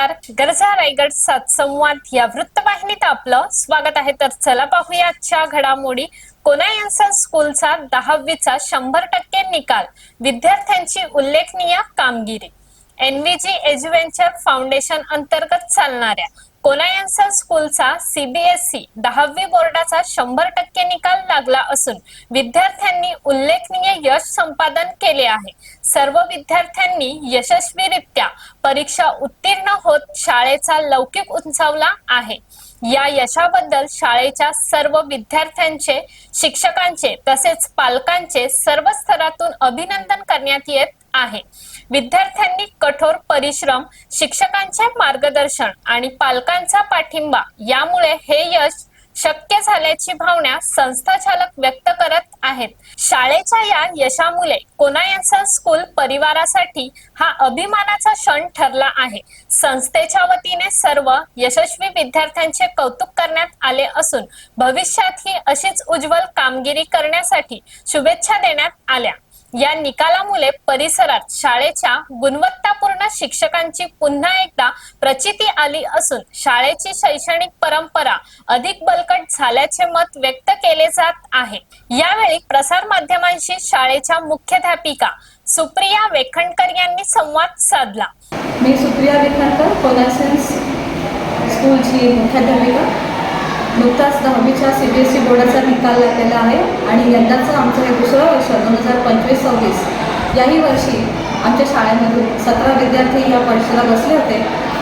नमस्कार. गरजा रायगड संवाद या वृत्तवाहिनीत आपलं स्वागत आहे. तर चला पाहूया आजच्या घडामोडी. कोनायन्सन स्कूलचा 10वीचा 100% निकाल, विद्यार्थ्यांची उल्लेखनीय कामगिरी. एनव्हीजी एज्युव्हेंचर फाउंडेशन अंतर्गत चालणाऱ्या कोनायन्सन स्कूलचा सीबीएसई 10वी बोर्डाचा 100% निकाल लागला असून विद्यार्थ्यांनी उल्लेखनीय यश संपादन केले आहे. सर्व विद्यार्थ्यांनी यशस्वीरित्या परीक्षा उत्तीर्ण होत शाळेचा लौकिक उंचावला आहे. या यशाबद्दल शाळेच्या सर्व विद्यार्थ्यांचे, शिक्षकांचे तसेच पालकांचे सर्व स्तरातून अभिनंदन करण्यात येत आहे. विद्यार्थ्यांनी कठोर परिश्रम, शिक्षकांचे मार्गदर्शन आणि पालकांचा पाठिंबा यामुळे हे यश शक्य झाल्याची भावना संस्थाचालक व्यक्त करत आहेत. शाळेच्या या यशामुळे कोनायन्सन स्कूल परिवारासाठी हा अभिमानाचा क्षण ठरला आहे. संस्थेच्या वतीने सर्व यशस्वी विद्यार्थ्यांचे कौतुक करण्यात आले असून भविष्यातही अशीच उज्ज्वल कामगिरी करण्यासाठी शुभेच्छा देण्यात आल्या. या निकालामुळे परिसरात शाळेच्या गुणवत्तापूर्ण शिक्षकांची पुन्हा एकदा प्रचिती आली असून शाळेची शैक्षणिक परंपरा अधिक बळकट झाल्याचे मत व्यक्त केले जात आहे. यावेळी प्रसार माध्यमांशी शाळेच्या मुख्याध्यापिका सुप्रिया वेखणकर यांनी संवाद साधला. मी सुप्रिया वेखणकर, कोनायन्सन स्कूलची मुख्याध्यापिका. नुकताच 10वीच्या सीबीएसई बोर्डाचा निकाल लागलेला आहे आणि यंदाचं आमचं हे दुसरं वर्ष 2025-26. याही वर्षी आमच्या शाळेमधून 17 विद्यार्थी या परीक्षेला बसले होते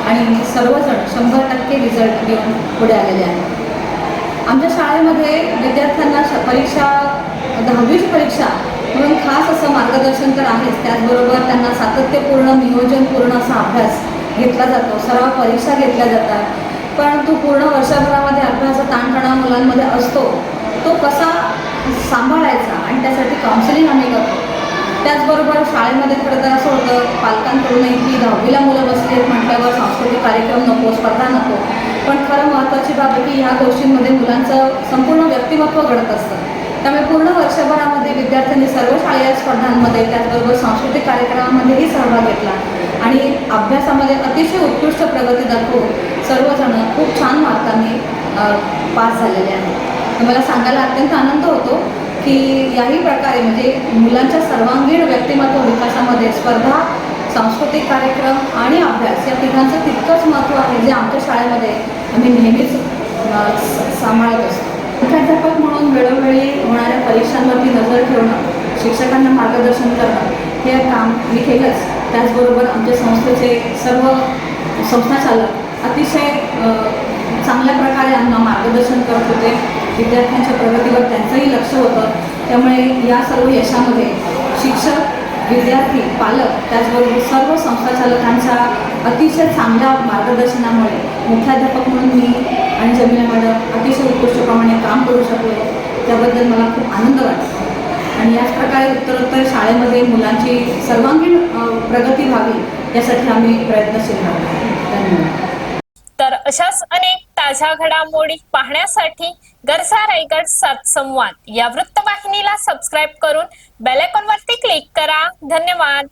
आणि सर्वजण 100% रिझल्ट घेऊन पुढे आलेले आहेत. आमच्या शाळेमध्ये विद्यार्थ्यांना परीक्षा 10वीची परीक्षा म्हणून खास असं मार्गदर्शन तर आहेच, त्याचबरोबर त्यांना सातत्यपूर्ण नियोजनपूर्ण असा अभ्यास घेतला जातो, सराव परीक्षा घेतल्या जातात. परंतु पूर्ण वर्षभरामध्ये अभ्यासाचा ताणतणाव मुलांमध्ये असतो, तो कसा सांभाळायचा आणि त्यासाठी काउन्सिलिंग आम्ही करतो. त्याचबरोबर शाळेमध्ये खरं तर असं होतं पालकांकडूनही की 10वीला मुलं बसली आहेत म्हटल्यावर सांस्कृतिक कार्यक्रम नको, स्पर्धा नको. पण खरं महत्त्वाची बाब आहे की ह्या गोष्टींमध्ये मुलांचं संपूर्ण व्यक्तिमत्व घडत असतं. त्यामुळे पूर्ण वर्षभरामध्ये विद्यार्थ्यांनी सर्व शालेय स्पर्धांमध्ये, त्याचबरोबर सांस्कृतिक कार्यक्रमामध्येही सहभाग घेतला आणि अभ्यासामध्ये अतिशय उत्कृष्ट प्रगती दाखवून सर्वजण खूप छान मार्कांनी पास झालेले आहेत. तर मला सांगायला अत्यंत आनंद होतो की याही प्रकारे म्हणजे मुलांच्या सर्वांगीण व्यक्तिमत्व विकासामध्ये स्पर्धा, सांस्कृतिक कार्यक्रम आणि अभ्यास या तिघांचं तितकंच महत्त्व आहे, जे आमच्या शाळेमध्ये आम्ही नेहमीच सांभाळत असतो. मुख्याध्यापक म्हणून वेळोवेळी होणाऱ्या परीक्षांवरती नजर ठेवणं, शिक्षकांना मार्गदर्शन करणं हे काम मी केलंच. त्याचबरोबर आमच्या संस्थेचे सर्व संस्थाचालक अतिशय चांगल्या प्रकारे आम्हाला मार्गदर्शन करत होते. विद्यार्थ्यांच्या प्रगतीवर त्यांचंही लक्ष होतं. त्यामुळे या सर्व यशामध्ये शिक्षक, विद्यार्थी, पालक त्याचबरोबर सर्व संस्थाचालकांच्या अतिशय चांगल्या मार्गदर्शनामुळे मुख्याध्यापक म्हणून मी आणि जमीला मॅडम अतिशय उत्कृष्टप्रमाणे काम करू शकलो. त्याबद्दल मला खूप आनंद वाटतो आणि याच प्रकारे उत्तरोत्तर शाळेमध्ये मुलांची सर्वांगीण प्रगती व्हावी यासाठी आम्ही प्रयत्नशील राहतो. धन्यवाद. तर अशाच अनेक ताज्या घडामोडी पाहण्यासाठी गरजा रायगड संवाद या वृत्तवाहिनीला सबस्क्राईब करून बेल आयकॉनवरती क्लिक करा. धन्यवाद.